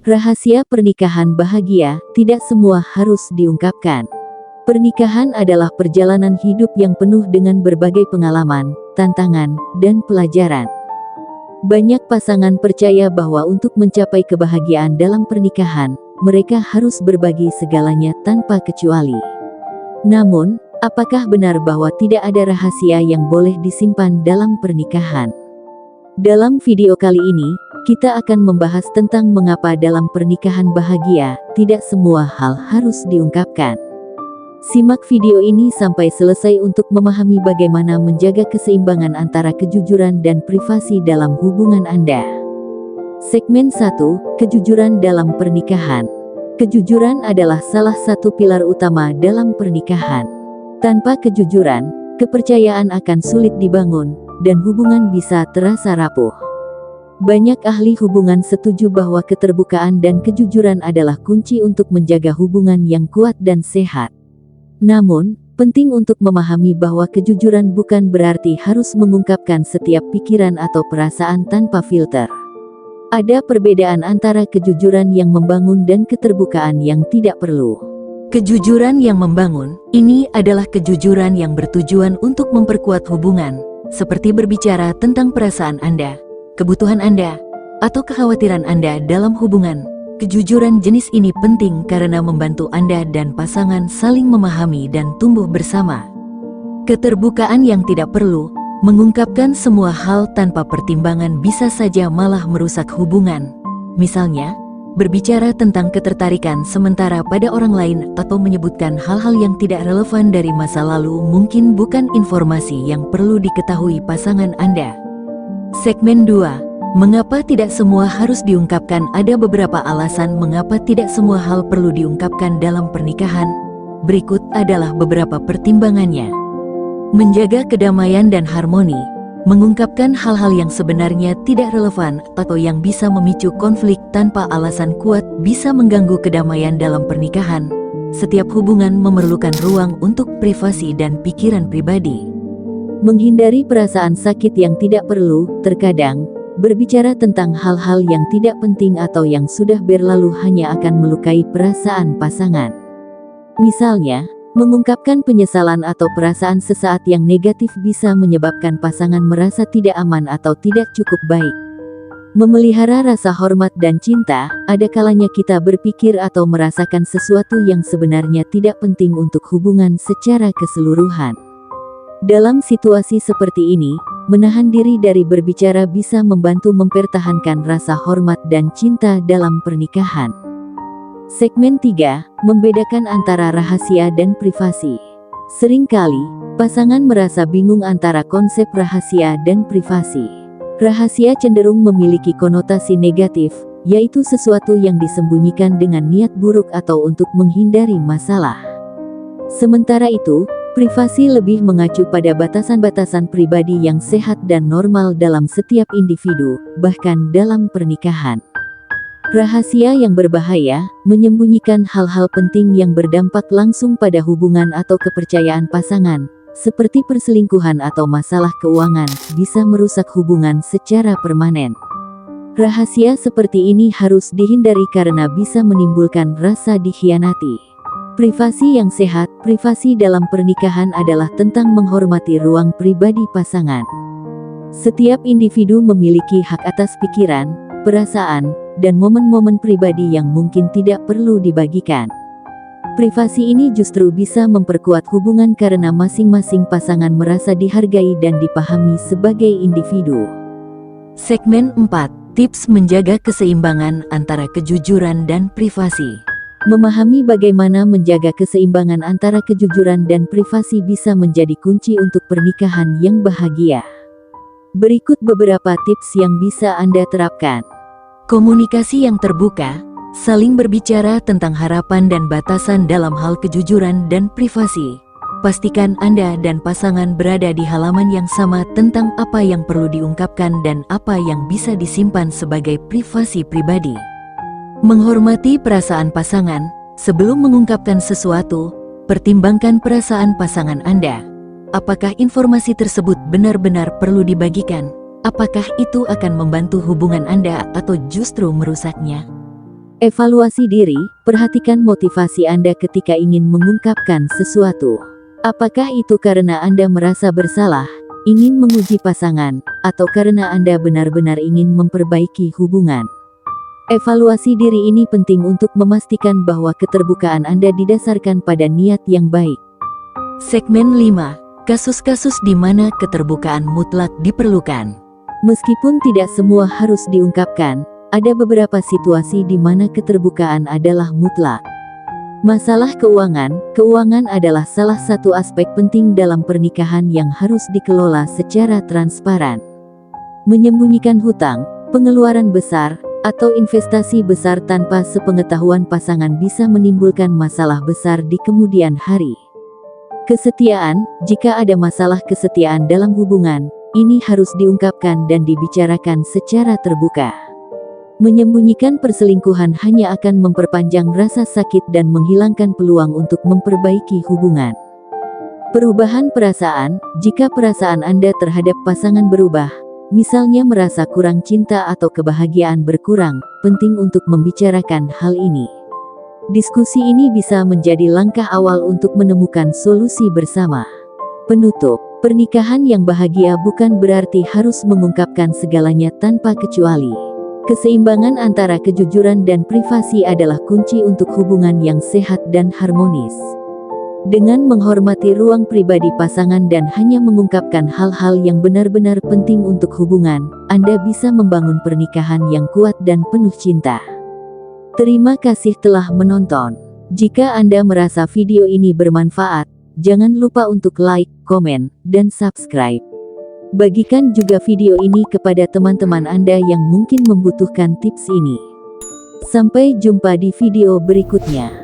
Rahasia pernikahan bahagia, tidak semua harus diungkapkan. Pernikahan adalah perjalanan hidup yang penuh dengan berbagai pengalaman, tantangan, dan pelajaran. Banyak pasangan percaya bahwa untuk mencapai kebahagiaan dalam pernikahan, mereka harus berbagi segalanya tanpa kecuali. Namun, apakah benar bahwa tidak ada rahasia yang boleh disimpan dalam pernikahan? Dalam video kali ini, kita akan membahas tentang mengapa dalam pernikahan bahagia, tidak semua hal harus diungkapkan. Simak video ini sampai selesai untuk memahami bagaimana menjaga keseimbangan antara kejujuran dan privasi dalam hubungan Anda. Segmen 1, Kejujuran dalam pernikahan. Kejujuran adalah salah satu pilar utama dalam pernikahan. Tanpa kejujuran, kepercayaan akan sulit dibangun, dan hubungan bisa terasa rapuh. Banyak ahli hubungan setuju bahwa keterbukaan dan kejujuran adalah kunci untuk menjaga hubungan yang kuat dan sehat. Namun, penting untuk memahami bahwa kejujuran bukan berarti harus mengungkapkan setiap pikiran atau perasaan tanpa filter. Ada perbedaan antara kejujuran yang membangun dan keterbukaan yang tidak perlu. Kejujuran yang membangun, ini adalah kejujuran yang bertujuan untuk memperkuat hubungan, seperti berbicara tentang perasaan Anda, kebutuhan Anda, atau kekhawatiran Anda dalam hubungan. Kejujuran jenis ini penting karena membantu Anda dan pasangan saling memahami dan tumbuh bersama. Keterbukaan yang tidak perlu, mengungkapkan semua hal tanpa pertimbangan bisa saja malah merusak hubungan. Misalnya, berbicara tentang ketertarikan sementara pada orang lain atau menyebutkan hal-hal yang tidak relevan dari masa lalu mungkin bukan informasi yang perlu diketahui pasangan Anda. Segmen 2. Mengapa tidak semua harus diungkapkan? Ada beberapa alasan mengapa tidak semua hal perlu diungkapkan dalam pernikahan. Berikut adalah beberapa pertimbangannya. Menjaga kedamaian dan harmoni. Mengungkapkan hal-hal yang sebenarnya tidak relevan atau yang bisa memicu konflik tanpa alasan kuat bisa mengganggu kedamaian dalam pernikahan. Setiap hubungan memerlukan ruang untuk privasi dan pikiran pribadi. Menghindari perasaan sakit yang tidak perlu. Terkadang, berbicara tentang hal-hal yang tidak penting atau yang sudah berlalu hanya akan melukai perasaan pasangan. Misalnya, mengungkapkan penyesalan atau perasaan sesaat yang negatif bisa menyebabkan pasangan merasa tidak aman atau tidak cukup baik. Memelihara rasa hormat dan cinta, ada kalanya kita berpikir atau merasakan sesuatu yang sebenarnya tidak penting untuk hubungan secara keseluruhan. Dalam situasi seperti ini, menahan diri dari berbicara bisa membantu mempertahankan rasa hormat dan cinta dalam pernikahan. Segmen 3, Membedakan antara rahasia dan privasi. Seringkali, pasangan merasa bingung antara konsep rahasia dan privasi. Rahasia cenderung memiliki konotasi negatif, yaitu sesuatu yang disembunyikan dengan niat buruk atau untuk menghindari masalah. Sementara itu, privasi lebih mengacu pada batasan-batasan pribadi yang sehat dan normal dalam setiap individu, bahkan dalam pernikahan. Rahasia yang berbahaya, menyembunyikan hal-hal penting yang berdampak langsung pada hubungan atau kepercayaan pasangan, seperti perselingkuhan atau masalah keuangan, bisa merusak hubungan secara permanen. Rahasia seperti ini harus dihindari karena bisa menimbulkan rasa dikhianati. Privasi yang sehat, privasi dalam pernikahan adalah tentang menghormati ruang pribadi pasangan. Setiap individu memiliki hak atas pikiran, perasaan, dan momen-momen pribadi yang mungkin tidak perlu dibagikan. Privasi ini justru bisa memperkuat hubungan karena masing-masing pasangan merasa dihargai dan dipahami sebagai individu. Segmen 4, Tips menjaga keseimbangan antara kejujuran dan privasi. Memahami bagaimana menjaga keseimbangan antara kejujuran dan privasi bisa menjadi kunci untuk pernikahan yang bahagia. Berikut beberapa tips yang bisa Anda terapkan. Komunikasi yang terbuka, saling berbicara tentang harapan dan batasan dalam hal kejujuran dan privasi. Pastikan Anda dan pasangan berada di halaman yang sama tentang apa yang perlu diungkapkan dan apa yang bisa disimpan sebagai privasi pribadi. Menghormati perasaan pasangan, sebelum mengungkapkan sesuatu, pertimbangkan perasaan pasangan Anda. Apakah informasi tersebut benar-benar perlu dibagikan? Apakah itu akan membantu hubungan Anda atau justru merusaknya? Evaluasi diri, perhatikan motivasi Anda ketika ingin mengungkapkan sesuatu. Apakah itu karena Anda merasa bersalah, ingin menguji pasangan, atau karena Anda benar-benar ingin memperbaiki hubungan? Evaluasi diri ini penting untuk memastikan bahwa keterbukaan Anda didasarkan pada niat yang baik. Segmen 5. Kasus-kasus di mana keterbukaan mutlak diperlukan. Meskipun tidak semua harus diungkapkan, ada beberapa situasi di mana keterbukaan adalah mutlak. Masalah keuangan. Keuangan adalah salah satu aspek penting dalam pernikahan yang harus dikelola secara transparan. Menyembunyikan hutang, pengeluaran besar, atau investasi besar tanpa sepengetahuan pasangan bisa menimbulkan masalah besar di kemudian hari. Kesetiaan. Jika ada masalah kesetiaan dalam hubungan, ini harus diungkapkan dan dibicarakan secara terbuka. Menyembunyikan perselingkuhan hanya akan memperpanjang rasa sakit dan menghilangkan peluang untuk memperbaiki hubungan. Perubahan perasaan. Jika perasaan Anda terhadap pasangan berubah, misalnya merasa kurang cinta atau kebahagiaan berkurang, penting untuk membicarakan hal ini. Diskusi ini bisa menjadi langkah awal untuk menemukan solusi bersama. Penutup. Pernikahan yang bahagia bukan berarti harus mengungkapkan segalanya tanpa kecuali. Keseimbangan antara kejujuran dan privasi adalah kunci untuk hubungan yang sehat dan harmonis. Dengan menghormati ruang pribadi pasangan dan hanya mengungkapkan hal-hal yang benar-benar penting untuk hubungan, Anda bisa membangun pernikahan yang kuat dan penuh cinta. Terima kasih telah menonton. Jika Anda merasa video ini bermanfaat, jangan lupa untuk like, komen, dan subscribe. Bagikan juga video ini kepada teman-teman Anda yang mungkin membutuhkan tips ini. Sampai jumpa di video berikutnya.